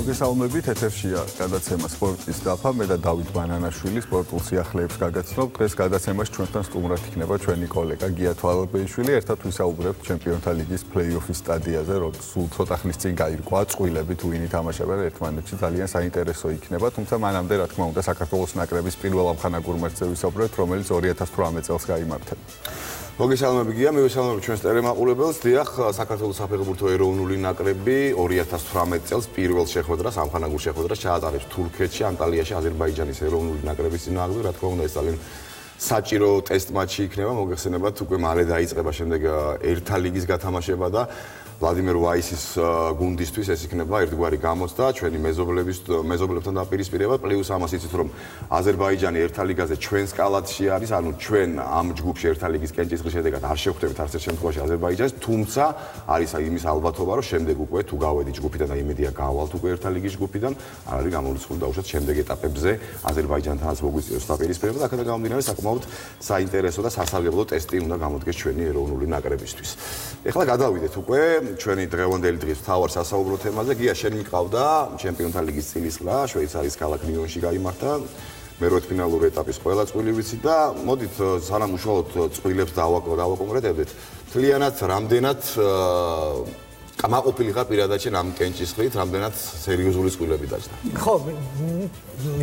მოგესალმებით, ეთერშია გადაცემა სპორტის დაფა, მე და დავით ბანანაშვილი სპორტულ სიახლეებს გაგაცნობ. დღეს გადაცემაში ჩვენთან სტუმრად იქნება ჩვენი კოლეგა გია თვალაბეიშვილი. ერთად ვისაუბრებთ ჩემპიონთა ლიგის პლეი-ოფის სტადიაზე, რომ სულ ცოტა ხნის წინ გაირკვა წყვილები თუ ვინი თამაშებენ ერთმანეთში, ძალიან საინტერესო იქნება. თუმცა მანამდე, რა თქმა უნდა, საქართველოს ნაკრების პირველ ამხანაგურ მატჩზე ვისაუბრებთ, რომელიც 2018 წელს გაიმართა. მოგესალმები გია, მივესალმები ჩვენს ტელემაყურებელს. დიახ, საქართველოს საფეხბურთო ეროვნული ნაკრები 2018 წელს პირველ შეხვედრას, ამხანაგურ შეხვედრას ჩაატარებს თურქეთში, ანტალიაში, აზერბაიჯანის ეროვნული ნაკრების წინააღმდეგ. რა თქმა უნდა, ეს ძალიან საჭირო ტესტ მატჩი იქნება. მოგეხსენებათ, უკვე მალე დაიწყება შემდეგ ერთა ლიგის გათამაშება და ვლადიმირ ვაისის გუნდისთვის ეს იქნება ერთგვარი გამოცდა ჩვენი მეზობლებთან დაუპირისპირდება. პლუს ამას იცით, რომ აზერბაიჯანი ერთა ლიგაზე ჩვენს კალათში არის, ანუ ჩვენ ამ ჯგუფში ერთა ლიგის კენჭისყრის შედეგად არ შევხვდებით არც ერთ შემთხვევაში აზერბაიჯანს, თუმცა არის იმის ალბათობა, რომ შემდეგ უკვე თუ გავედით ჯგუფიდან და იმედია გავალთ უკვე ერთა ლიგის ჯგუფიდან, არ არის გამოუცხადო დაუშვათ შემდეგ ეტაპებზე აზერბაიჯანთანაც მოგვიწევს დაუპირისპირება და აქედან გამომდინარე საკმაოდ საინტერესო და სასარგებლო ტესტი უნდა გამოდგეს ჩვენი ეროვნული ნაკრებისთვის. ეხლა გადავიდეთ უკვე ჩვენი დღევანდელი დღის მთავარ სასაუბრო თემაზე. გია, შენ მიყავდა ჩემპიონთა ლიგის წლის, შვეიცარიის ქალაქ ნიუნში გაიმართა მერვედფინალური ეტაპის ყველა წვილი ვიცი და მოდით სანამ უშუალოდ წვილებს დავაკონკრეტებდეთ. თლიანად რამდენად კამაყოფილი ხარ პირადად შენ ამ კენჭისყრით, რამდენად სერიოზული წვილები დაჭდა? ხო,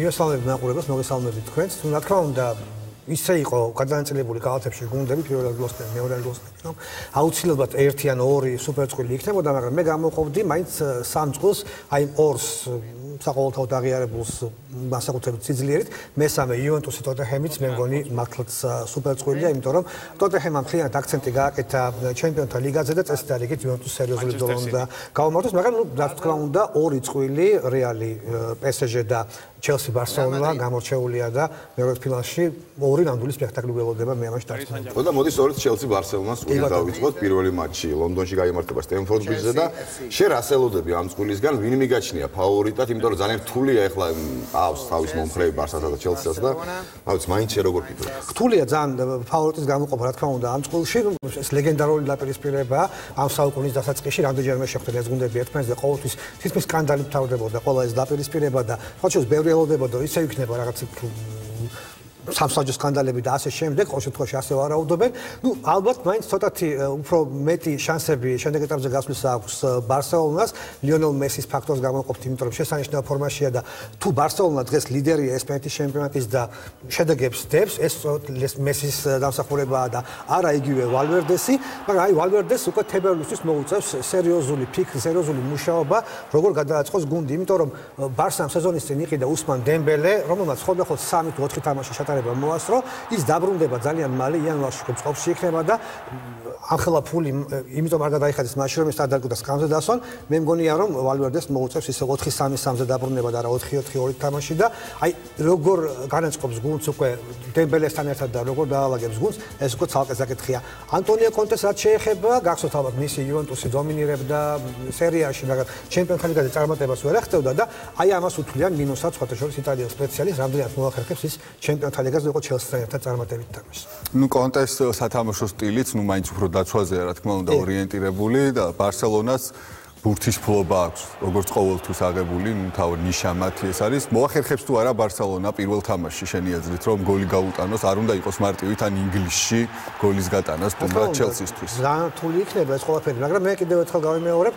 მივესალმები მაყურებელს, მოგესალმებით თქვენს. რა თქმა უნდა, ისე იყო გადანაწილებული კალათებში გუნდები, პირველ ადგილს და მეორე ადგილს. აუცილებლად ერთი ან ორი სუპერწყვილი იქნებოდა, მაგრამ მე გამოყოფდი მაინც სამ წყვილს, აი ორს საყოველთაოდ აღიარებულს მასაკუთრებით სიძლიერით, მესამე იუვენტუსი ტოტენჰემიც მე მგონი მართლაც სუპერწყვილია, იმიტომ რომ ტოტენჰემმა მთლიანად აქცენტი გააკეთა ჩემპიონთა ლიგაზე და წესდარიგით იუვენტუსი სერიოზული ბრძოლა უნდა გავამართოს, მაგრამ რა თქმა უნდა ორი წყვილი რეალი პესეჟე და ჩელსი ბარსელონა გამორჩეულია და მერვედფინალში ორი ნამდვილი სპექტაკლი ველოდება მე ამაში დარწმუნებული. ხო და მოდი სწორედ ჩელსი ბარსელონას უნდა დავიწყოთ პირველი მატჩი ლონდონში გაიმართება სტენფორდ ბრიჯზე და შენ რას ელოდები ამ წყვილისგან ვინ მიგაჩნია ფავორიტად, იმიტომ რომ ძალიან რთულია ახლა ყავს თავის მომხრეები ბარსასა და ჩელსიას და აუც მაინც შე როგორ ფიქრობ? რთულია ძალიან ფავორიტის გამოყოფა რა თქმა უნდა ამ წყვილში, ეს ლეგენდარული დაუპირისპირება ამ საუკუნის დასაწყისში რამდენჯერმე შეხვდნენ ეს გუნდები ერთმანეთს და ყოველთვის თითქმის სკანდალი მთავრდებოდა ყველა ეს დაუპირისპირება და ხოჩოს ბევრი ელოდებოდა ისე იქნება რაღაც სამსაჯო სკანდალები და ასე შემდეგ, ყოველ შემთხვევაში ასე ვარაუდობენ. ნუ ალბათ მაინც ცოტათი უფრო მეტი შანსები შემდეგ ეტაპზე გასვლის აქვს ბარსელონას, ლიონელ მესის ფაქტორს გამოყოფთ, იმიტომ რომ შესანიშნავ ფორმაშია და თუ ბარსელონა დღეს ლიდერია ესპანეთის ჩემპიონატის და შედეგებს დებს, ეს მესის დამსახურებაა და არა იგივე ვალვერდესი, მაგრამ აი ვალვერდეს უკვე თებერვალისთვის მოუწევს სერიოზული ფიქრი, სერიოზული მუშაობა, როგორ გადააწყოს გუნდი, იმიტომ რომ ბარსამ სეზონის წინ იყიდა უსმან დემბელე, რომელმაც ხოლმე 3 თუ 4 თამაში მოასრო, ის დაბრუნდება ძალიან მალე იანვარში წყობაში იქნება და ამხელა ფული იმიტომ არ გადაიხადეს მაშინ რომ ეს დადარკვდა სკამზე დასვან, მე მგონია რომ ვალვერდეს მოუწევს ისე 4-3-3-ზე დაბრუნება და არა 4-4-2 თამაში და აი როგორ განაწყობს გუნდს უკვე დემბელესთან ერთად და როგორ დაალაგებს გუნდს, ეს უკვე ცალკე საკითხია. ანტონიო კონტეს რაც შეეხება, გახსოვთ ალბათ მისი იუვენტუსი დომინირებდა სერიაში, მაგრამ ჩემპიონთა ლიგაზე წარმატებას ვერ აღწევდა და აი ამას უთვლიან მინუსად სხვათა შორის იტალიის სპეციალისტ რამდენად მოახერხებს ის ჩემპიონთა ლიგაზე იყო ჩელსთან ერთად წარმატებით თამაშს. ნუ კონტეს სათამაშო სტილიც, ნუ მაინც უფრო დაცვაზეა, რა თქმა უნდა, ორიენტირებული და ბარსელონას ბურთის ფლობა აქვს, როგორც ყოველთვის აღებული, ნუ თავი ნიშა მათი ეს არის. მოახერხებს თუ არა ბარსელონა პირველ თამაშში შენი აზრით, რომ გოლი გაუტანოს, არ უნდა იყოს მარტივით ან ინგლისში გოლის გატანას თუნდაც ჩელსისთვის. ძალიან რთული იქნება ეს ყველაფერი, მაგრამ მე კიდევ ერთხელ გავიმეორებ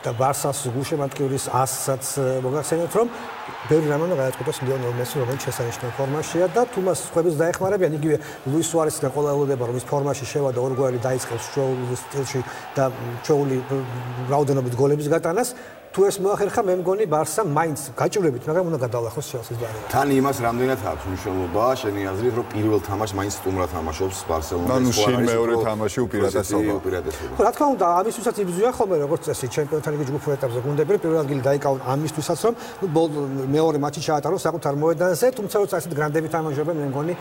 და ბარსას გუშემატკივრის 100-საც მოგახსენებთ, რომ ბევრი რამ უნდა გააწყდეს ლიონელ მესი, რომელიც შესანიშნავ ფორმაშია და თუ მას ხვების დაეხმარებიან, იგივე ლუის სუარესიდან ყველა ელოდება, რომ ის ფორმაში შევა და ორგვარი დაიწყებს ჩვეულის სტილში და ჩვეული რაოდენობით გოლების გატანას. თუ ეს მოახერხა, მე მგონი ბარსა მაინც გაჭირვებით, მაგრამ უნდა გადაალახოს ჩელსის ბარემ. თან იმას რამდენად აქვს მნიშვნელობა, შენი აზრით, რომ პირველ თამაშს მაინც სტუმრად თამაშობს ბარსელონა. ნუ შინ მეორე თამაში უპირატესობა. რა თქმა უნდა, ამისთვისაც იბრძვიან ხოლმე როგორც წესი ჩემპიონთა ლიგის ჯგუფურ ეტაპზე გუნდები, პირველ ადგილი დაიკავონ ამისთვისაც, რომ მეორე მატჩი ჩაატაროს საკუთარ მოედანზე, თუმცა როცა ასეთ გრანდები თამაშობენ, მე მგონი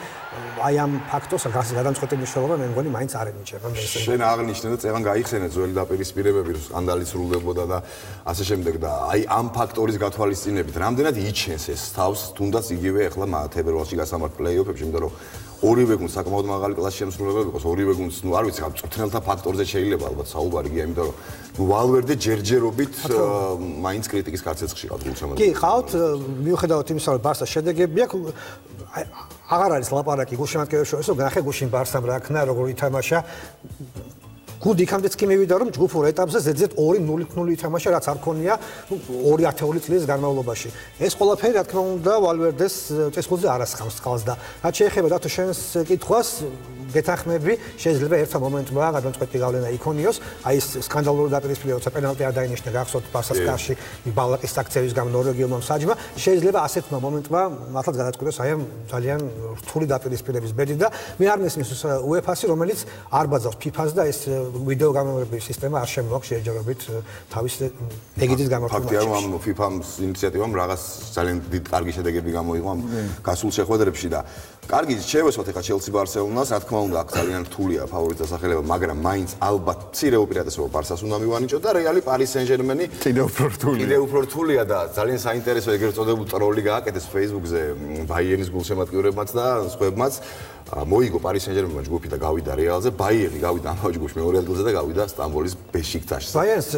აი ამ ფაქტორს გადამწყვეტი მნიშვნელობა მე მგონი მაინც არ ენიჭება. შენ აღნიშნე და წეგან გაიხსენე ძველი დაუპირისპირებები, რომ სკანდალი სრულდებოდა და ასე შემდეგ. და აი ამ ფაქტორის გათვალისწინებით რამდენად იჩენს ეს თავს თუნდაც იგივე ახლა თებერვალში გასამართ პლეი-ოფებში, იმიტომ რომ ორივე გუნდს საკმაოდ მაღალი კლასის შემსრულებლები იყოს, ორივე გუნდს, ნუ არ ვიცი, მწვრთნელთა ფაქტორზე შეიძლება ალბათ საუბარი გია, იმიტომ რომ ნუ ვალვერდე ჯერჯერობით მაინც კრიტიკის კაცეცხლში ყავთ გულშემატკივრებში. კი, ყავთ, მიუხედავად იმისა, რომ ბარსას შედეგები აქვს, აღარ არის ლაპარაკი გულშემატკივრებს შორის, რომ განახე გუშინ ბარსამ რა ქნა, როგორ ითამაშა. გუნდი იქამდეც კი მივიდა, რომ ჯგუფურ ეტაპზე ზედიზედ 2-0 ითამაშა, რაც არ ქონია 2 ათეული წლის განმავლობაში. ეს ყველაფერი, რა თქმა უნდა, ვალვერდეს წესხულზე არ ასხამს წყალს და რაც შეეხება დათო შენს კითხვას, გეთანხმები, შეიძლება ერთ მომენტმა გადამწყვეტი გავლენა იქონიოს, აი ეს სკანდალური დაპირისპირება, როცა პენალტი არ დაინიშნა, გახსოვთ ბარსას კარში ბალაკის აქციების გამო ნორვეგიელმა მსაჯმა, შეიძლება ასეთმა მომენტმა მართლაც გადაწყვიტოს აი ამ ძალიან რთული დაპირისპირების ბედი და მე არ მესმის UEFA-ს, რომელიც არ ბაძავს FIFA-ს და ეს ვიდეო გამომრების სისტემა არ შემოაქვს შეჯერებით თავის ეგიდის გამართულ ფაქტია, რომ ამ FIFA-ს ინიციატივამ რაღაც ძალიან დიდი კარგი შედეგები გამოიღო ამ გასულ შეხვედრებში და კარგი შევესვათ ახლა ჩელსი ბარსელონას, რა თქმა უნდა, აქ ძალიან რთულია ფავორიტ დასახელება, მაგრამ მაინც ალბათ მცირე უპირატესობა ბარსას უნდა მივანიჭოთ და რეალი პარი სენ-ჟერმენი კიდევ უფრო რთულია და ძალიან საინტერესო ეგრეთ წოდებული ტროლი გააკეთეს Facebook-ზე ბაიერნის გულშემატკივრებმაც და სხვებმაც. მოიგო პარი სენ-ჟერმენმა ჯგუფი და გავიდა რეალზე, ბაიერნი გავიდა ამავე ჯგუფში მეორე ადგილზე და გავიდა სტამბოლის ბეშიქტაშზე. ბაიერნს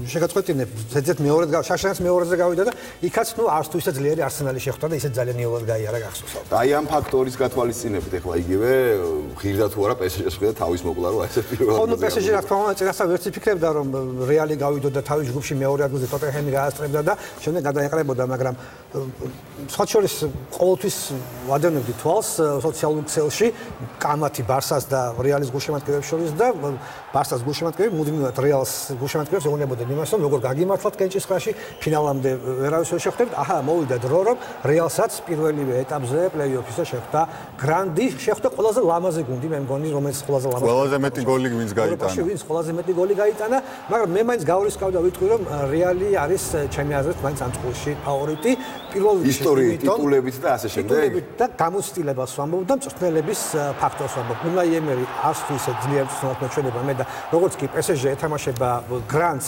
შეგაწყვეტინებ, ზედიზედ მეორედ შაშანს მეორეზე გავიდა და იქაც ნუ არც თუ ისე ძლიერი არსენალი შეხვდა და ისე ძალიან იოლად გაიარა გახსოვს. აი ამ ფაქტორის გათვალისწინებით ახლა იგივე ღირდა თუ არა PSG-ს ხვდა თავის მოკლა რომ აი ეს პირველად. ხო, ნუ PSG რა თქმა უნდა წინასწარ ვერც იფიქრებდა რომ რეალი გავიდოდა და თავის ჯგუფში მეორე ადგილზე ტოტენჰემი გაასწრებდა და შემდეგ გადაეყრებოდა, მაგრამ სხვა შორის ყოველთვის ვადევნებდი თვალს სოციალურ ქსელში კამათი ბარსას და რეალის გულშემატკივრებს შორის და ბარსას გულშემატკივრები მუდმივად რეალს გულშემატკივრებს ეუბნებოდნენ იმას, რომ როგორ გაგიმართლათ კენჭისყრაში, ფინალამდე ვერავის ვერ შეხვდებით. აჰა, მოვიდა დრო, რომ რეალსაც პირველივე ეტაპზე პლეი-ოფისზე შეხვდა გრანდი, შეხვდა ყველაზე ლამაზი გუნდი, მე მგონი, რომელიც ყველაზე მეტი გოლი ვინც გაიტანა. ვინც ყველაზე მეტი გოლი გაიტანა, მაგრამ მე მაინც გავრისკავ და ვიტყვი, რომ რეალი არის ჩემი აზრით მაინც ამ წყვილში ფავორიტი. პირველ ისტორიით, ტიტულებით და ასე შემდეგ. ტიტულებით და გამოცდილებას ვამბობ და მწვრთნელების ფაქტორს ვამბობ. უნაი ემერი არც თუ ისე ძლიერ მწვრთნელად მეჩვენება მე და როგორც კი PSG ეთამაშება გრანდს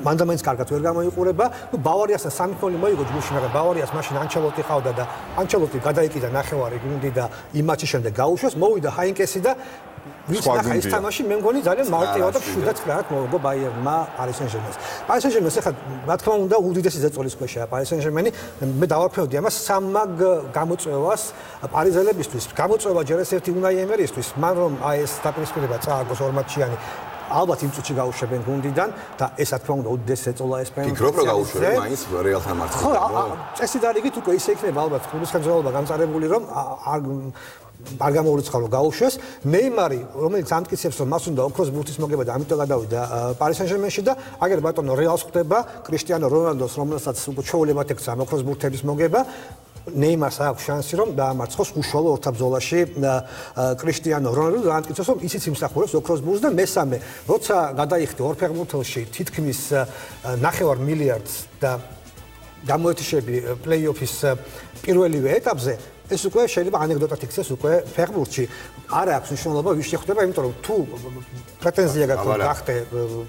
მანდამაინც კარგად ვერ გამოიყურება. ნუ ბავარიასთან 3-0 მოიგო ჯგუფში, მაგრამ ბავარიას მაშინ ანჩელოტი ყავდა და ანჩელოტი გადაიკიდა ნახევარი გუნდი და იმ მატჩის შემდეგ გაუშვეს, მოვიდა ჰაინკესი და ვინც ნახა ის თამაში, მე მგონი ძალიან მარტივად და მშვიდად კრად მოიგო ბაიერნმა პარი სენ-ჟერმენს. პარი სენ-ჟერმენს ახლა რა თქმა უნდა უდიდესი ზეწოლის ქვეშაა პარი სენ-ჟერმენი. მე დავარქმევდი ამას სამაგ გამოწვევას პარიზელებისთვის. გამოწვევა ჯერ ეს ერთი უნაი ემერისთვის, მან რომ აი ეს დაპირისპირება წააგოს ორ მატჩიანი ალბათ იმ წუთში გაუშვებენ გუნდიდან და ეს რა თქმა უნდა უდიდესი ზეწოლა ესპანეთს. ფიქრობ რომ გაუშვებენ მაინც რეალთან მართლაც. ხო, წესი დარიგით უკვე ისე იქნება ალბათ კლუბის ხელმძღვანელობა გამწარებული რომ არ გამოურიცხავ რომ გაუშვეს. ნეიმარი, რომელიც ამტკიცებს რომ მას უნდა ოქროს ბურთის მოგება და ამიტომ გადავიდა პარი სენ-ჟერმენში და აგერ ბატონო რეალს ხვდება კრისტიანო რონალდოს, რომელსაც უკვე ჩვეულებად ექცა ოქროს ბურთების მოგება. ნეიმარს აქვს შანსი რომ დაამარცხოს უშუალო ორთაბრძოლაში კრისტიანო რონალდო და ამტკიცოს რომ ისიც იმსახურებს ოქროს ბურთს და მესამე, როცა გადაიხდი ორ ფეხბურთელში თითქმის 9 მილიარდს და გამოეთიშები პლეი-ოფის პირველივე ეტაპზე ეს უკვე შეიძლება ანეკდოტად იქცეს უკვე ფეხბურთში. არ აქვს მნიშვნელობა ვის შეხვდება, იმიტომ რომ თუ პრეტენზია გაქვს რომ გახდე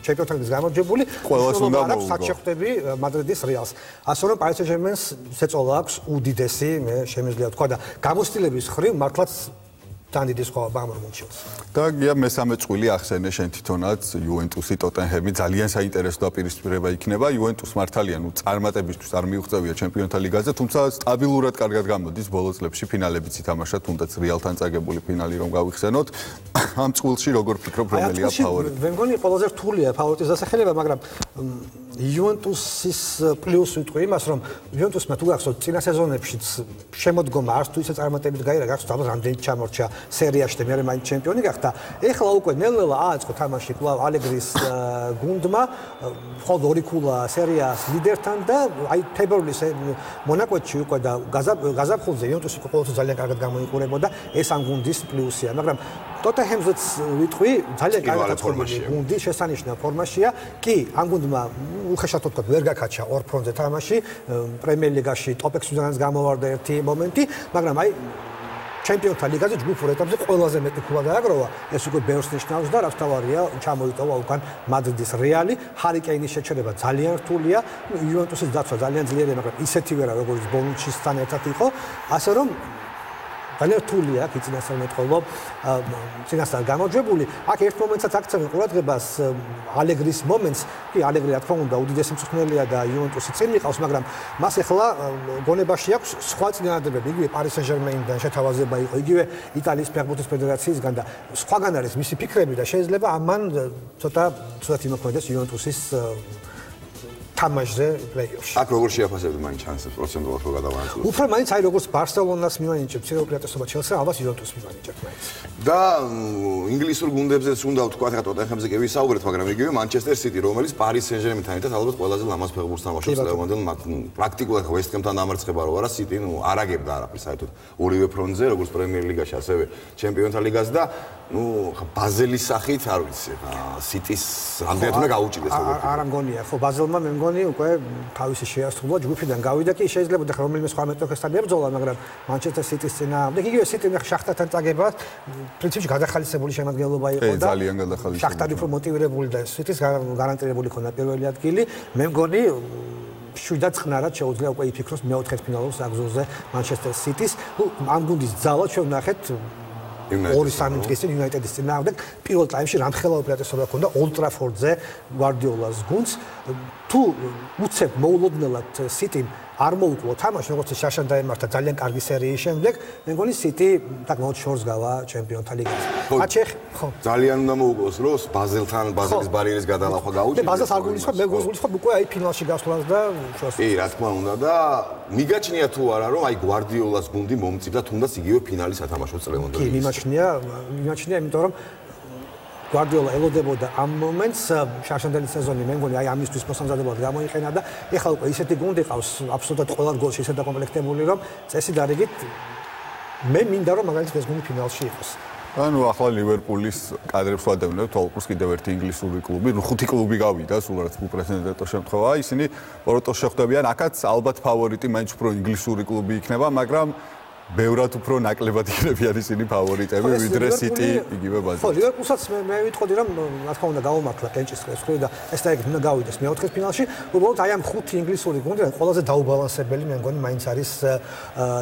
ჩემპიონთა ლიგის გამარჯვებული, ყველას უნდა მოუგო. საერთოდ შეხვდები მადრიდის რეალს. ასე რომ პარი სენ-ჟერმენს ზეწოლა აქვს უდიდესი, მე შემიძლია ვთქვა და გამოცდილების ხრივ მართლაც თან დიდი სხვაობა ამ მომჩილს. და გია მესამე წვილი ახსენე შენ თვითონაც იუვენტუსი ტოტენჰემი ძალიან საინტერესო დაპირისპირება იქნება. იუვენტუს მართალია ნუ წარმატებისთვის არ მიუღწევია ჩემპიონთა ლიგაზე, თუმცა სტაბილურად კარგად გამოდის ბოლო წლებში ფინალებიც ითამაშა, თუნდაც რეალთან წაგებული ფინალი რომ გავიხსენოთ. ამ წვილში როგორ ფიქრობ რომელია ფავორიტი? მე მგონი ყველაზე რთულია ფავორიტის დასახელება, მაგრამ იუვენტუსის პლუს ვიტყვი იმას, რომ იუვენტუსმა თუ გახსოვთ წინა სეზონებშიც შემოდგომა არც თუ ისე წარმატებით გაირა, გახსოვთ ალბათ რამდენი ჩამორჩა სერიაში და მე მაინც ჩემპიონი გახდა. ეხლა უკვე ნელ-ნელა ააწყო თამაში კვლავ ალეგრის გუნდმა, მხოლოდ ორი ქულა სერიას ლიდერთან და აი თებერვლის მონაკვეთში უკვე და გაზაფხულზე იუვენტუსი ყოველთვის ძალიან კარგად გამოიყურებოდა, ეს ამ გუნდის პლუსია, მაგრამ ტოტენჰემზეც ვიტყვი, ძალიან კარგად აწყობილი გუნდი, შესანიშნავ ფორმაშია. კი, ამ გუნდმა უხეშად ვთქვათ, ვერ გაკაჩა ორ ფრონტზე თამაში, პრემიერ ლიგაში ტოპ-6-დანაც გამოვარდა ერთი მომენტი, მაგრამ აი ჩემპიონთა ლიგაზე ჯგუფურ ეტაპზე ყველაზე მეტი ქულა დააგროვა. ეს უკვე ბევრს ნიშნავს და რაც თავარია, ჩამოიტოვა უკან მადრიდის რეალი. ჰარი კეინის შეჩერება ძალიან რთულია. იუვენტუსის დაცვა ძალიან ძლიერია, მაგრამ ისეთი ვერა, როგორც ბონუჩისთან ერთად იყო, ასე რომ ძალიან რთული აქვს წინასწარ მეტყოლო წინასწარ გამარჯვებული. აქ ერთ მომენტსაც აქცევენ ყურადღებას ალეგრის მომენტს. კი, ალეგრი რა თქმა უნდა უდიდესი მწვრთნელია და იუვენტუსი წინ მიყავს, მაგრამ მას ახლა გონებაში აქვს სხვა წინადადებები. იგივე პარი სენ-ჟერმენიდან შეთავაზება იყო, იგივე იტალიის ფეხბურთის ფედერაციისგან და სხვაგან არის მისი ფიქრები და შეიძლება ამან ცოტა იმოქმედდეს იუვენტუსის თამაშზე პლეი-ოფში. აქ როგორ შეაფასებთ მაინც შანსებს პროცენტულად რო გადავანაცვლოთ? უფრო მაინც აი როგორც ბარსელონას მივანიჭებ ცირე უპირატესობა ჩელსს, ალბათ იუვენტუსს მივანიჭებ მაინც. და ინგლისურ გუნდებზეც უნდა ვთქვა, ხა ტოტენჰემზე კი ვისაუბრეთ, მაგრამ იგივე მანჩესტერ სიტი, რომელიც პარი სენ-ჟერმენთან ერთად ალბათ ყველაზე ლამაზ ფეხბურთს თამაშობს წლევანდელ პრაქტიკულად ვესტ-ჰემთან დამარცხება რო არა, სიტი არაგებდა არაფერს საერთოდ ორივე ფრონტზე, როგორც პრემიერ ლიგაში, ასევე ჩემპიონთა ლიგას და ბაზელის სახით, არ ვიცი, სიტის რამდენად უნდა გაუჭიდეს როგორ. არ მგონია, ხო, ბაზელმა მე მგონი უკვე თავისი შეასრულა ჯგუფიდან გავიდა კი შეიძლება და რომელიმე სხვა მეტოქესთან ებრძოლა, მაგრამ მანჩესტერ სიტის წინააღმდეგ იგივე სიტი შახტართან წაგება პრინციპში გადახალისებული შემადგენლობა იყო და ძალიან გადახალისებული. შახტარი უფრო მოტივირებული და სიტის გარანტირებული ქონდა პირველი ადგილი. მე მგონი შვიდად წყნარად შეუძლია უკვე იფიქროს მეოთხედფინალურ საგზურზე მანჩესტერ სიტის. ამ გუნდის ძალა ჩვენ ვნახეთ 2-3 დღის წინ იუნაიტედის წინააღმდეგ პირველ ტაიმში რამხელა უპირატესობა ჰქონდა ოლდ ტრაფორდზე გვარდიოლას გუნდს. თუ უცებ მოულოდნელად სიტიმ არ მოუკლო თამაში, როგორც შაშან დაემართა ძალიან კარგი სერიის შემდეგ, მე მგონი სიტი საკმაოდ შორს გავა ჩემპიონთა ლიგაზე. ხო. ძალიან უნდა მოუკლოს, რომ ბაზელთან ბაზელის ბარიერის გადალახვა გაუჭირდეს. მე ბაზელს არ გულისხმობ, მე გულისხმობ უკვე აი ფინალში გასვლას და შუას. კი, რა თქმა უნდა და მიგაჩნია თუ არა, რომ აი გვარდიოლას გუნდი მომწიფდა თუნდაც იგივე ფინალის ათამაშო წლევანდელ. კი, მიმაჩნია, იმიტომ რომ გვარდიოლა ელოდებოდა ამ მომენტს შაშანდელი სეზონი მე მგონი აი ამისთვის მოსამზადებლად გამოიყენა და ეხლა უკვე ისეთი გუნდი ყავს აბსოლუტურად ყველა რგოლში ისე დაკომპლექტებული რომ წესი დარიგით მე მინდა რომ მაგალითად ეს გუნდი ფინალში იყოს. ანუ ახლა ლივერპულის კადრებს ვადევნებთ, თვალყურს კიდევ ერთი ინგლისური კლუბი, 5 კლუბი გავიდა, სულ რაც უპრეცედენტო შემთხვევაა, ისინი პორტოს შეხვდებიან, აქაც ალბათ ფავორიტი მაინც უფრო ინგლისური კლუბი იქნება, მაგრამ ბევრად უფრო ნაკლებად იქნებიან ისინი ფავორიტები, ვიდრე სიტი იგივე ბაზაზე. ხო, ლივერპულსაც მე ვიტყოდი რომ რა თქმა უნდა გავუმართლა კენჭისყრის ხრი და ეს და ეგ უნდა გავიდეს მეოთხედფინალში. უბრალოდ აი ამ 5 ინგლისური გუნდიდან ყველაზე დაუბალანსებელი მე მგონი მაინც არის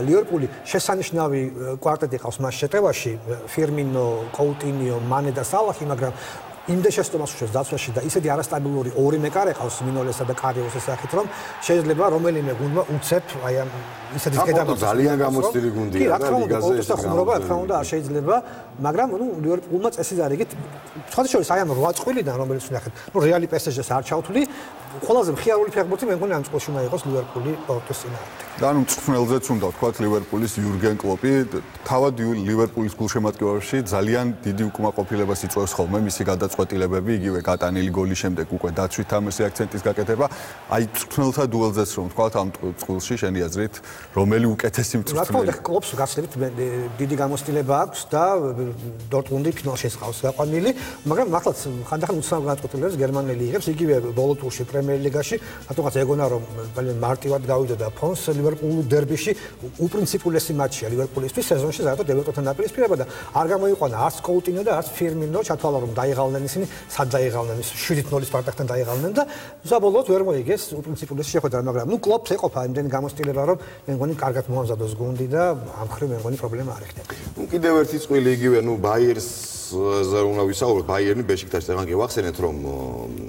ლივერპული. შესანიშნავი კვარტეტი ყავს მას შეტევაში, ფირმინო, კოუტინიო, მანე და სალახი, მაგრამ იმდე შეცდომას უშვებს დაცვაში და ისეთი არასტაბილური ორი მეკარე ყავს მინოლესა და კარიოსის სახით, რომ შეიძლება რომელიმე გუნდმა უცებ აი ამ ისეთი გადამოწყვეტა ძალიან გამოცდილი გუნდია და ლიგაზე ეს ხუმრობა რა თქმა უნდა არ შეიძლება, მაგრამ ლივერპულმა წესი დარიგით სხვა შორის აი ამ 8 წვილიდან რომელიც ვნახეთ, რეალი პესეჟეს არ ჩავთვლი, ყველაზე მხიარული ფეხბურთი მე მგონი ამ წელს უნდა იყოს ლივერპული პორტოს წინააღმდეგ. და ანუ მწვრთნელზეც უნდა ვთქვათ ლივერპულის იურგენ კლოპი, თავად ლივერპულის გულშემატკივარში ძალიან დიდი უკმაყოფილებას იწვევს ხოლმე მისი გადაწყვეტილებები, იგივე გატანილი გოლის შემდეგ უკვე დაცვით ამისი აქცენტის გაკეთება. აი მწვრთნელთა დუელზეც რომ ვთქვათ ამ წყვილში შენი აზრით რომელი უკეთესი მწვრთნელი? რა თქმა უნდა კლოპს გასწრებით დიდი გამოცდილება აქვს და დორტმუნდი ფინალში ესყავს გაყვანილი, მაგრამ მართლაც ხანდახან უცნაურ გადაწყვეტილებებს გერმანელი იღებს, იგივე ბოლო ტურში პრემიერ ლიგაში, რატომაც ეგონა რომ ძალიან მარტივად გავიდა და ფონს ლივერპულურ დერბიში უპრინციპულესი მატჩია ლივერპულისთვის სეზონში, ზოგადად ევროპასთან დაპირისპირება და არ გამოიყვანა არც კოუტინო და არც ფირმინო, ჩათვალა რომ დაიღალნენ ისინი, სად დაიღალნენ, 7-0 სპარტაკთან დაიღალნენ და საბოლოოდ ვერ მოიგეს უპრინციპულესი შეხვედრა, მაგრამ კლოპს ეყოფა იმდენი გამოცდილება, რომ მე მგონი კარგად მოამზადოს გუნდი და ამ ხრივ მე მგონი პრობლემა არ ეხდება. კიდევ ერთი წვილი იგივე, ბაიერს ზე უნდა ვისაუბროთ, ბაიერნი ბეშიქტაშს ეგან კი ვახსენეთ, რომ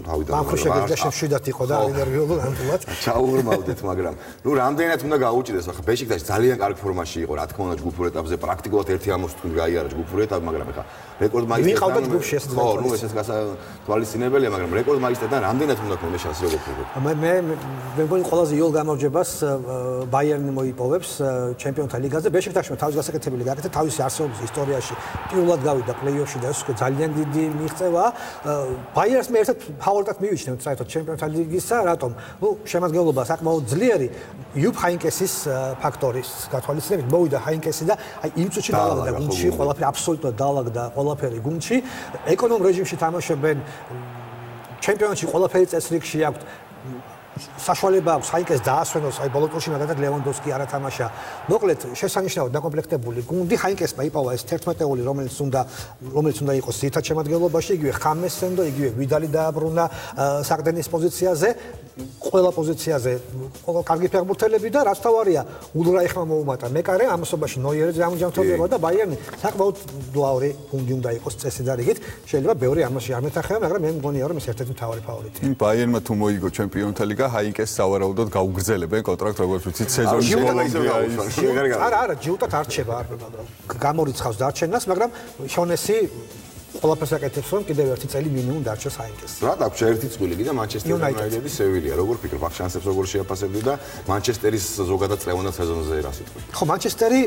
თავიდან ამ შეგეძა შეშვიდათ იყო და ინერვიულად ანტულად ჩაურმავდით, მაგრამ რამდენად უნდა გაუჭიდეს, ახლა ბეშიქტაში ძალიან კარგ ფორმაში იყო, რა თქმა უნდა ჯგუფურ ეტაპზე პრაქტიკულად ერთი ამოსთული გაიარა ჯგუფურ ეტაპი, მაგრამ ახლა რეკორდ მაისტერთან მიყავდა ჯგუფში ეს ხო, ესეც გასათვალისწინებელია, მაგრამ რეკორდ მაისტერთან რამდენად უნდა ქონდეს შანსი როგორ ფიქრობ? მე მგონი ყველაზე იოლ გამარჯვებას ბაიერნი მოიპოვებს ჩემპიონთა ლიგაზე. ბეშიქტაშმა თავის გასაკეთებელი გააკეთა თავისი არსებობის ისტორიაში პირველად გავიდა პლეი-ოფში და ეს უკვე ძალიან დიდი მიღწევაა. ბაიერს მე ერთად ფავორიტად მივიჩნევ საერთოდ ჩემპიონთა ლიგისა, რატომ? შემადგენლობა საკმაოდ ძლიერი, იუფ ჰაინკესის ფაქტორის გათვალისწინებით მოვიდა ჰაინკესი და აი იმ წუთში დაალაგდა გუნდში, ყველაფერი აბსოლუტურად დაალაგდა ყველაფერი გუნდში. ეკონომ რეჟიმში თამაშობენ, ჩემპიონატში ყველაფერი წესრიგში აქვთ. საშუალება აქვს ჰაინკეს დაასვენოს, აი ბოლო წუთში მაგალითად ლევანდოვსკი არ ათამაშა. მოკლედ შესანიშნავად დაკომპლექტებული გუნდი, ჰაინკესმა იპოვა ეს 11-ეული, რომელიც უნდა იყოს ძირითად შემადგენლობაში, იგივე ხამესენდო, იგივე ვიდალი დააბრუნა საყდენის პოზიციაზე, ყველა პოზიციაზე კარგი ფეხბურთელები და რაც თავარია, ულრაიხმა მოუმატა მეკარე, ამასობაში ნოიერიც ამჯამთობება და ბაიერნი საკმაოდ მძლავრი გუნდი უნდა იყოს წესი და რიგით. შეიძლება ბევრი ამაში არ მეთახება, მაგრამ მე მგონია რომ ეს ერთ-ერთი მთავარი ფავორიტია. ბაიერნმა თუ მოიგო ჩემპიონთა ლიგა, ჰაინკეს სავარაუდოდ გაუგრძელებენ კონტრაქტს, როგორც ვიცით, სეზონის ბოლომდე. არა, ჯიუტად არ რჩება, გამორიცხავს დარჩენას, მაგრამ შონესი ყველაფერს აკეთებს, რომ კიდევ ერთი წელი მინიმუმ დარჩეს ჰაინკეს. რა დაგვჭირდა ერთი წვილი კიდე მანჩესტერ იუნაიტედი სევილია. როგორ ფიქრობ, აქ შანსებს როგორ შეაფასებდი და მანჩესტერის ზოგადად წლევანდელ სეზონზე რა სიტყვი? ხო, მანჩესტერი,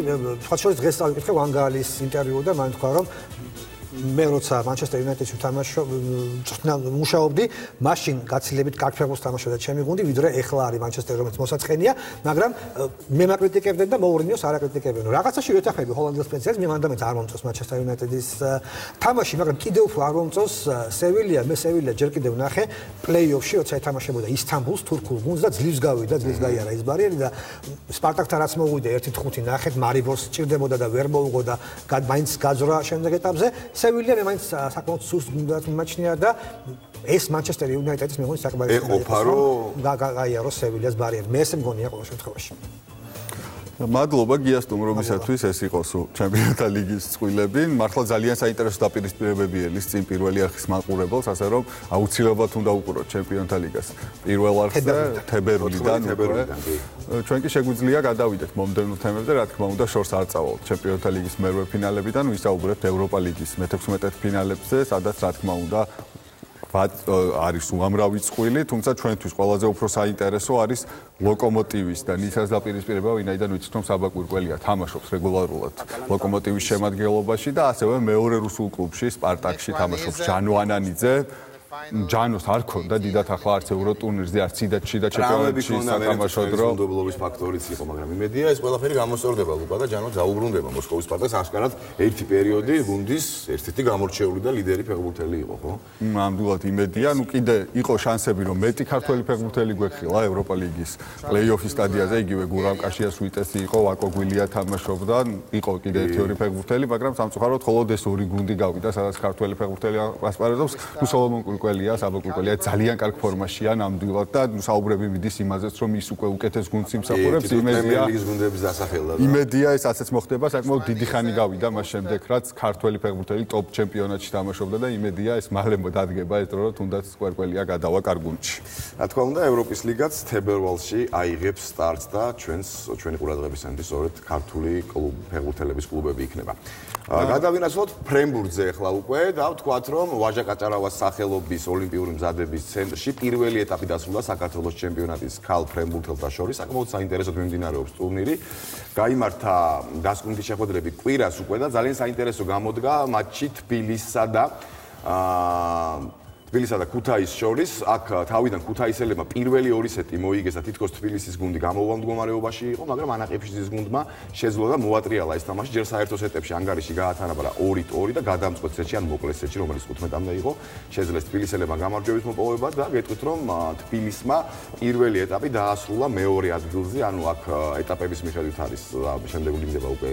სხვა შორის დღეს წავიკითხე ვანგალის ინტერვიუ და მან თქვა, რომ მე როცა მანჩესტერ იუნაიტედში მუშაობდი, მაშინ გაცილებით კარგ ფეხბურთს თამაშობდა ჩემი გუნდი, ვიდრე ეხლა არის მანჩესტერი, რომელიც მოსაწყენია, მაგრამ მე მაკრიტიკებდნენ და მოურინიოს არ აკრიტიკებდნენ. რაღაცაში ვეთახები ჰოლანდიელ სპეციალისტს, მე მანდამეც არ მომწონს მანჩესტერ იუნაიტედის თამაში, მაგრამ კიდევ უფრო არ მომწონს სევილია, მე სევილია ჯერ კიდევ ნახე პლეი-ოფში, როცა ეთამაშებოდა ისთანბულს, თურქულ გუნდს და ძლივს გავიდა, ძლივს გაიარა ის ბარიერი და სპარტაკთან რაც მოუვიდა 1-5 ნახეთ, მარიბორს ჭირდებოდა და ვერ მოუგო და მაინც გაძრა შემდეგ ეტაპზე. სევილია მე მაინც საკმაოდ სუსტ გუნდად მიმაჩნია და ეს მანჩესტერ იუნაიტედის მე მგონი საკმაოდ ეყოფა რომ გაიაროს სევილიას ბარიერი. მე ესე მგონია ყოველ შემთხვევაში. მადლობა გია სტუმრობისათვის, ეს იყო ჩემპიონთა ლიგის წყვილები. მართლა ძალიან საინტერესო დაპირისპირებები ელის წინ პირველი არხის მაყურებელს, ასე რომ აუცილებლად უნდა უყუროთ ჩემპიონთა ლიგას პირველ არხზე თებერვლიდან. ჩვენ კი შეგვიძლია გადავიდეთ მომდევნო თემებზე, რა თქმა უნდა, შორს არ წავალთ ჩემპიონთა ლიგის მერვე ფინალებიდან, ვისაუბრებთ ევროპა ლიგის მე-16 ფინალებზე, სადაც რა თქმა უნდა არის უამრავი წყვილი, თუმცა ჩვენთვის ყველაზე უფრო საინტერესო არის ლოკომოტივის და ნისას დაპირისპირება, ვინაიდან ვიცით რომ საბაკვირკველია თამაშობს რეგულარულად ლოკომოტივის შემადგენლობაში და ასევე მეორე რუსულ კლუბში სპარტაკში თამაშობს ჯანო ანანიძე. ჯანოს არ ქონდა დიდათ ახლა არც ევროტურნირზე, არც ციდათში და ჩემპიონატში სათამაშო დრო. უნდობლობის ფაქტორიც იყო, მაგრამ იმედია ეს ყველაფერი გამოსწორდება ლუკა და ჯანო დაუბრუნდება მოსკოვის სპარტაკს. აშკარად ერთი პერიოდი გუნდის ერთ-ერთი გამორჩეული და ლიდერი ფეხბურთელი იყო, ხო? ნამდვილად იმედია, ნუ კიდე იყო შანსები რომ მეტი ქართველი ფეხბურთელი გვეხილა ევროპა ლიგის პლეი-ოფის სტადიაზე, იგივე გურამ კაშიას ვიტესი იყო, ვაკო გვილია თამაშობდა, იყო კიდე ერთი-ორი ფეხბურთელი, მაგრამ სამწუხაროდ მხოლოდ ეს ორი გუნდი გავიდა, სადაც ქართველი ფეხბურთელი ასპარეზობს. ნუ სოლომონ კულკველია, საბაკვირკველია ძალიან კარგ ფორმაშია ნამდვილად და საუბრები მიდის იმაზეც, რომ ის უკვე უკეთეს გუნდს იმსახურებს, იმედია ლიგის გუნდების დასახელდა. იმედია ეს ასეც მოხდება, საკმაოდ დიდი ხანი გავიდა მას შემდეგ, რაც ქართველი ფეხბურთელი ტოპ ჩემპიონატში თამაშობდა და იმედია ეს მალე დადგება ეს დრო, რომ თუნდაც კულკველია გადავა კარგ გუნდში. რა თქმა უნდა, ევროპის ლიგაც თებერვალში აიღებს სტარტს და ჩვენი ყურადღებისათვის სწორედ ქართული ფეხბურთელების კლუბები იქნება. გადავინაცვლოთ ფრენბურთზე ახლა უკვე და ვთქვათ, რომ ვაჟა კაჭარავას სახელობის ოლიმპიური მზადების ცენტრში პირველი ეტაპი დასრულდა საქართველოს ჩემპიონატის ქალ ფრენბურთელთა შორის. საკმაოდ საინტერესოდ მიმდინარეობს ტურნირი. გაიმართა დასკვნითი შეხვედრები კვირას უკვე და ძალიან საინტერესო გამოდგა მატჩი თბილისსა და ქუთაისის შორის. აქ თავიდან ქუთაისელებმა პირველი ორი სეტი მოიგეს და თითქოს თბილისის გუნდი გამოვლა მდგომარეობაში იყო, მაგრამ ანაყიფშის გუნდმა შეძლო და მოატრიალა ეს თამაში. ჯერ საერთო სეტებში ანგარიში გაათანაბრა 2-2 და გადამწყვეტ სეტში ან მოკლეს სეტში, რომელიც 15-მდე იყო, შეძლეს თბილისელებმა გამარჯვების მოპოვება და გეტყვით რომ თბილისმა პირველი ეტაპი დაასრულა მეორე ადგილზე, ანუ აქ ეტაპების მიხედვით არის შემდეგ ვლინდება უკვე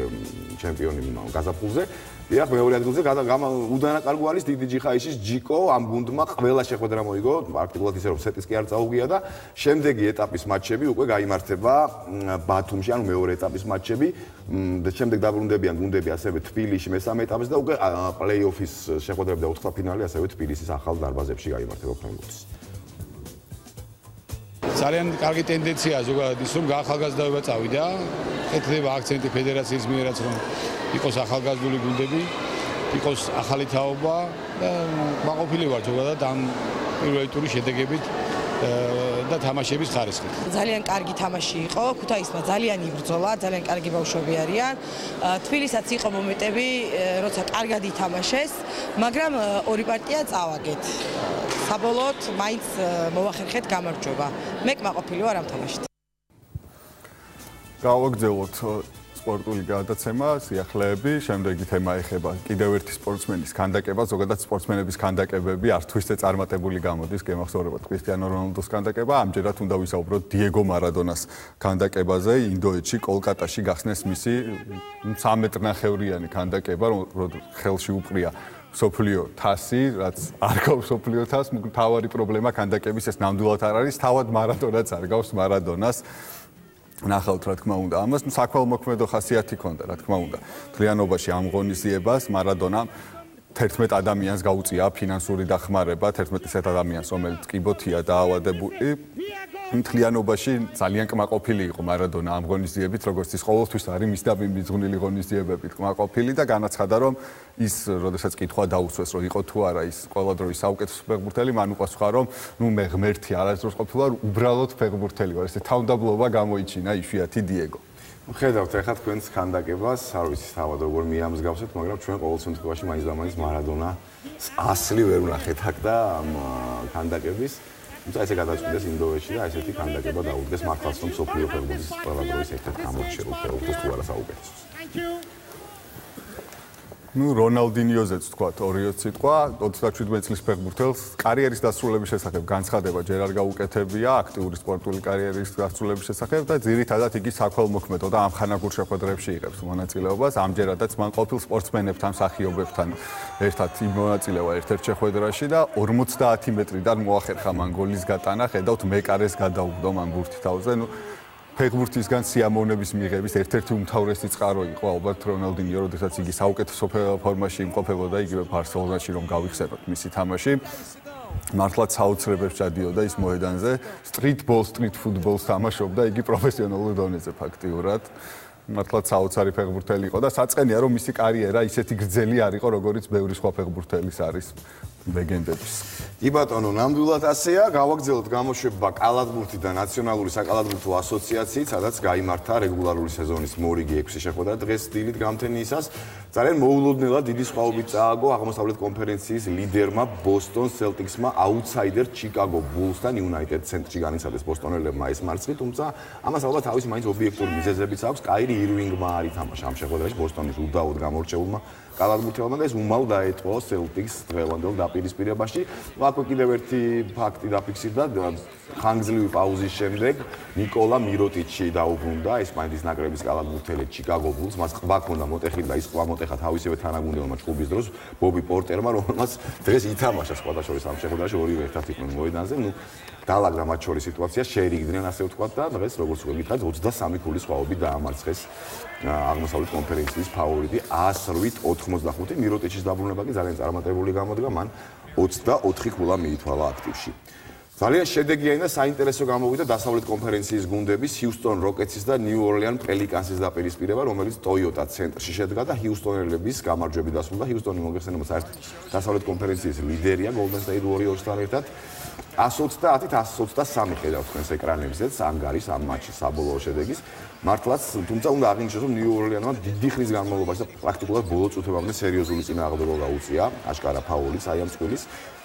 ჩემპიონი გაზაფხულზე. დიახ, მეორე ადგილზე უდანაკარგო არის დიდი ჯიხაიშის ჯიკო, ამ გუნდმა ყველა შეხვედრა მოიგო, პრაქტიკულად ისე რომ სეტის კი არ წაუგია და შემდეგი ეტაპის მატჩები უკვე გაიმართება ბათუმში, ანუ მეორე ეტაპის მატჩები და შემდეგ დაბრუნდებიან გუნდები ასევე თბილისში მესამე ეტაპზე და უკვე პლეი-ოფის შეხვედრები და ოთხფინალი ასევე თბილისის ახალ დარბაზებში გაიმართება ფრენბურთს. ძალიან კარგი ტენდენციაა ზოგადად ის რომ გაახალგაზრდობა წავიდა, ეთდება აქცენტი ფედერაციის მიერაც რომ იყოს ახალგაზრდული გუნდები, იყოს ახალი თაობა და მაყოფილი ვარ ზოგადად ამ პირველი ტურის შედეგებით და თამაშების ხარისხით. ძალიან კარგი თამაში იყო, ქუთაისმა ძალიან იბრძოლა, ძალიან კარგი ბავშვები არიან. თბილისსაც იყო მომენტები, როცა კარგად ითამაშეს, მაგრამ ორი პარტია წავაგეთ. საბოლოოდ მაინც მოვახერხეთ გამარჯვება. მე კმაყოფილი ვარ ამ თამაშით. გავაგრძელოთ სპორტული გადაცემა, სიახლეები, შემდეგი თემა ეხება კიდევ ერთი სპორტსმენის ქანდაკება, ზოგადად სპორტსმენების ქანდაკებები ართვისზე წარმატებული გამოდის, გემახსოვრებათ კრისტიანო რონალდოს ქანდაკება, ამჯერად უნდა ვისაუბროთ დიეგო მარადონას ქანდაკებაზე, ინდოეთში, კოლკატაში გახსნეს მისი 3 ქანდაკება, ხელში უყრია სოფლიო თასი, რაც არ გავს სოფლიო თასს, მთავარი პრობლემა ქანდაკების ეს ნამდვილად არ არის, თავად მარადონაც არ გავს მარადონას. ნახავთ რა თქმა უნდა ამას, საქველმოქმედო ხასიათი ქონდა რა თქმა უნდა. მთლიანობაში ამ ღონისძიებას მარადონამ 11 ადამიანს გაუწია ფინანსური დახმარება, 11 ისეთ ადამიანს, რომელიც კიბოთია დაავადებული. მთლიანობაში ძალიან კმაყოფილი იყო მარადონა ამ ღონისძიებით, როგორც ის ყოველთვის არის მის და მიძღვნილი ღონისძიებებით კმაყოფილი და განაცხადა, რომ ის, როდესაც კითხვა დაუსვეს, რომ იყო თუ არა ის ყველა დროის საუკეთესო ფეხბურთელი, მან უპასუხა, რომ ნუ მე ღმერთი არასდროს ყოფილა, უბრალოდ ფეხბურთელი ვარ. ესე თავდაბლობა გამოიჩინა იშვიათი დიეგო. ხედავთ ახლა თქვენს ქანდაკებას, არ ვიცი თავად როგორ მიამსგავსეთ, მაგრამ ჩვენ ყოველ შემთხვევაში მაინც და მაინც მარადონას ასლი ვერ ვნახეთ აქ და ამ ქანდაკების თუმცა ესე გადაწყვიტეს ინდოეთში და ესეთი ქანდაკება დაუდგეს მართლაც რომ სოფლიო ფეხბურთის ყველა დროის ერთ-ერთ გამორჩეულ ფეხბურთს თუ არა საუკეთესოს. ნუ რონალდინიოზეც თქვათ 2 სიტყვა 37 წლის ფეხბურთელს კარიერის დასრულების შესახებ განცხადება ჯერ არ გაუკეთებია აქტიური სპორტული კარიერის დასრულების შესახებ და ძირითადად იგი საქველმოქმედო და ამხანაგურ შეხვედრებში იღებს მონაწილეობას ამჯერადაც მან ყოფილ სპორტსმენებთან მსახიობებთან ერთად იმონაწილეა ერთ-ერთ შეხვედრაში და 50 მეტრიდან მოახერხა მან გოლის გატანა ხედავთ მეკარეს გადაუგდო მან ბურთი თავზე ნუ ფეხბურთისგან სიამოვნების მიღების ერთ-ერთი უმთავრესი წყარო იყო ალბათ რონალდინიო, როდესაც იგი საუკეთესო ფორმაში იმყოფებოდა იგივე ბარსელონაში რომ გავიხსენოთ მისი თამაში. მართლაც საოცრებებს ჩადიოდა ის მოედანზე, სტრიტ ფუტბოლს თამაშობდა იგი პროფესიონალურ დონეზე ფაქტიურად. მართლაც საოცარი ფეხბურთელი იყო და საწყენია რომ მისი კარიერა ისეთი გრძელი არ იყო, როგორც ბევრი სხვა ფეხბურთელის არის ლეგენდების. კი ბატონო, ნამდვილად ასეა, გავაგრძელოთ გამოშვება კალათბურთი და ნაციონალური საკალათბურთო ასოციაციით, სადაც გაიმართა რეგულარული სეზონის მორიგი 6 შეხვედრა დღეს დილით გამთენიისას. ძალიან მოულოდნელად დიდი სხვაობით წააგო აღმოსავლეთ კონფერენციის ლიდერმა ბოსტონ სელტიკსმა აუთსაიდერ ჩიკაგო ბულსთან იუნაიტედ ცენტრში განიცადეს ბოსტონელებმა ეს მარცხი, თუმცა ამას ალბათ თავისი მაინც ობიექტური მიზეზებიც აქვს. კაირი ირვინგმა არ ითამაშა ამ შეხვედრაში ბოსტონის უდაოდ გამორჩეულმა კალათბურთელმა და ეს უმალ დაეტყო სელტიკს დღევანდელ დაპირისპირებაში. აქვე კიდევ ერთი ფაქტი დაფიქსირდა ხანგრძლივი პაუზის შემდეგ ნიკოლა მიროტიჩი დაუბრუნდა ესპანეთის ნაკრების კალათბურთელი ჩიკაგო ბულს. მას ყბა ჰქონდა მოტეხილი და ის ყბა მოტეხა თავისივე თანაგუნდელმა ჭუბის დროს ბობი პორტერმა, რომელმაც დღეს ითამაშა სხვადასხვა ამ შეხვედრაში ორივე ერთად იყვნენ მოედანზე. ნუ დაალაგდა მათ შორის სიტუაცია, შეერიგდნენ ასე ვთქვათ და დღეს როგორც უკვე გითხარით 23 ქულის სხვაობით დაამარცხეს აღმოსავლეთ კონფერენციის ფავორიტი 108-85. მიროტიჩის დაბრუნება კი ძალიან წარმატებული გამოდგა, მან 24 ქულა მიითვალა აქტივში. ძალიან შედეგიანი და საინტერესო გამოვიდა დასავლეთ კონფერენციის გუნდების ჰიუსტონ როკეტსის და ნიუ ორლიან პელიკანსის დაპირისპირება, რომელიც ტოიოტა ცენტრში შედგა და ჰიუსტონელების გამარჯვებით დასრულდა. ჰიუსტონი მოგეხსენებათ საერთოდ დასავლეთ კონფერენციის ლიდერია Golden State Warriors-თან ერთად 130-123 ხედავთ თქვენს ეკრანებზეც ანგარის ამ მატჩის საბოლოო შედეგის. მართლაც, თუმცა უნდა აღინიშნოს, რომ ნიუ ორლიანმა დიდი ხნის განმავლობაში და პრაქტიკულად ბოლო წუთებამდე სერიოზული წინააღმდეგობა გაუწია აშკარა ფაულის აი ამ წყვილის.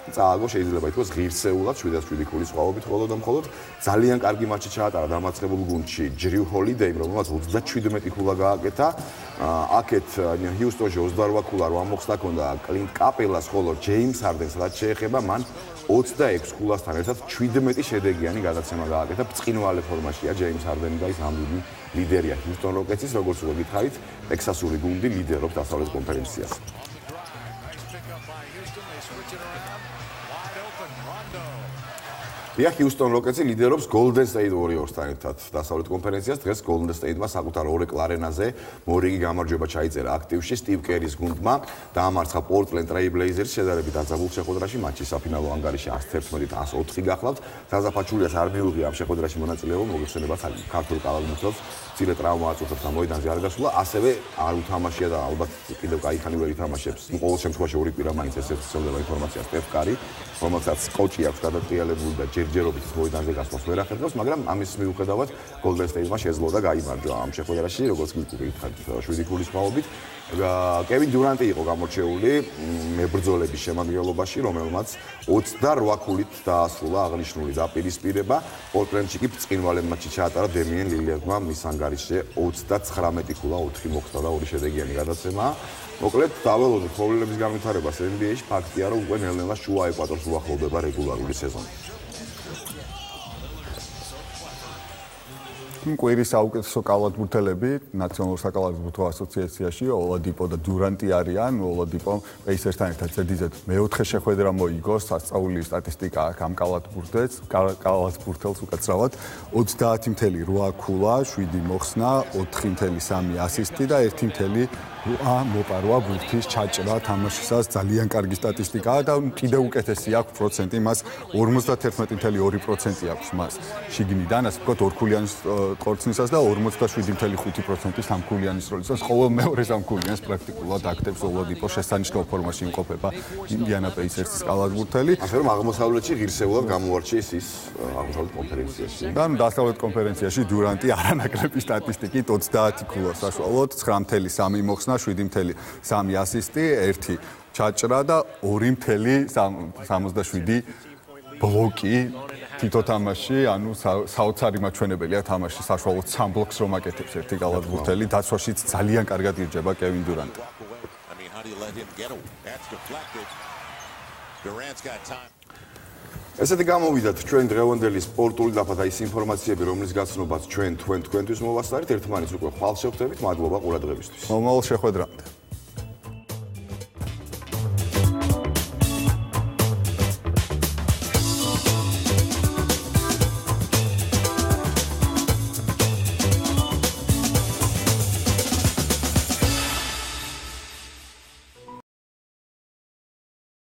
წააგო შეიძლება ითქვას ღირსეულად 7-7 ქულის სხვაობით მხოლოდ და მხოლოდ ძალიან კარგი მატჩი ჩაატარა დამარცხებულ გუნდში ჯრიუ ჰოლიდეიმ, რომელმაც 37 ქულა გააკეთა. აქეთ ჰიუსტონში 28 ქულა რა მოხსნა ქონდა კლინტ კაპელას, ხოლო ჯეიმს ჰარდენს რაც შეეხება მან 26 ქულასთან ერთად 17 შედეგიანი გადაცემა გააკეთა. ბრწყინვალე ფორმაშია ჯეიმს ჰარდენი და ის ამბული ლიდერია ჰიუსტონ როკეტსის, როგორც უკვე გითხარით, ტექსასური გუნდი ლიდერობს დასავლეთ კონფერენციას. Ja Houston Rockets-ი ლიდერობს Golden State Warriors-თან ერთად დასავლეთ კონფერენციას. დღეს Golden State-მა საკუთარ ორეკლ არენაზე მორიგი გამარჯვება ჩაიწერა აქტივში სტივ კერის გუნდმა. დაამარცხა Portland Trail Blazers შედარებით დაძაბულ შეხვედრაში. მატჩის საფინალო ანგარიში 111-104 გახლავთ. ზაზაფაჩულიას არ მიუღია ამ შეხვედრაში მონაწილეობა, მოგეხსენებათ ქართულ კალათბურთელს მცირე ტრავმა აწუხებდა მოედანზე არ გასულა, ასევე არ უთამაშია და ალბათ კიდევ კაი ხანი ვერ ითამაშებს. ყოველ შემთხვევაში ორი კვირა მაინც ესეც ცელდება ინფორმაცია სტეფ კარი, რომელსაც კოჭი აქვს გადატრიალებული და ჯერ ჯერჯერობით მოედანზე გასვლას ვერ ახერხებს, მაგრამ ამის მიუხედავად Golden State-მა შეძლო და გაიმარჯვა ამ შეხვედრაში, როგორც გითხარით, 7 ქულის მალობით. კევინ დურანტი იყო გამორჩეული მებრძოლების შემადგენლობაში, რომელმაც 28 ქულით დაასრულა აღნიშნული დაპირისპირება. პორტლენდში კი ბრწყინვალე მატჩი ჩაატარა დემიენ ლილიარდმა, მის ანგარიშზე 39 ქულა 4 მოხდა და 2 შედეგიანი გადაცემა. მოკლედ, დაველოდოთ მოვლენების განვითარებას NBA-ში, ფაქტია, რომ უკვე ნელ-ნელა შუა ეკვატორს უახლოვდება რეგულარული სეზონი. კვირის საუკეთესო კალათბურთელები ნაციონალურ საკალათბურთო ასოციაციაში ოლადინო და დურანტი არიან. ოლადინო პეისერსთან ერთად ზედიზედ მეოთხე შეხვედრა მოიგო, სასწაული სტატისტიკა აქვს ამ კალათბურთელს უკაცრავად 30.8 ქულა, 7 მოხსნა, 4.3 ასისტი და 1.8 მოპარვა ბურთის ჩაჭრა თამაშისას. ძალიან კარგი სტატისტიკაა და კიდევ უკეთესი აქვს პროცენტი, მას 51.2% აქვს მას შიგნიდან, ასე ვთქვათ, ორქულიანის ყორცნისას და 47.5% სამქულიანის როლისას. ყოველ მეორე სამქულიანს პრაქტიკულად აქტებს ოლადინო, შესანიშნავ ფორმაში იმყოფება ინდიანა პეისერსის კალათბურთელი. ასე რომ აღმოსავლეთში ღირსეულად გამოარჩიეს ის აღმოსავლეთ კონფერენციაში. და დასავლეთ კონფერენციაში დურანტი არანაკრები სტატისტიკით 30 ქულა საშუალოდ, 9.3 მოხსნა, 7.3 ასისტი, 1 ჩაჭრა და 2.67 ბლოკი თითო თამაში, ანუ საოცარი მაჩვენებელია თამაში, საშუალოდ 3 ბლოკს რომ აკეთებს ერთი კალათბურთელი, დაცვაშიც ძალიან კარგად ირჯება კევინ დურანტი. ესეთი გამოვიდათ ჩვენ დღევანდელი სპორტული დაფა და ის ინფორმაციები, რომლის გაცნობაც ჩვენ თქვენთვის მოვასწარით, ერთმანეთს უკვე ხვალ შევხვდებით, მადლობა ყურადღებისთვის. მომავალ შეხვედრამდე.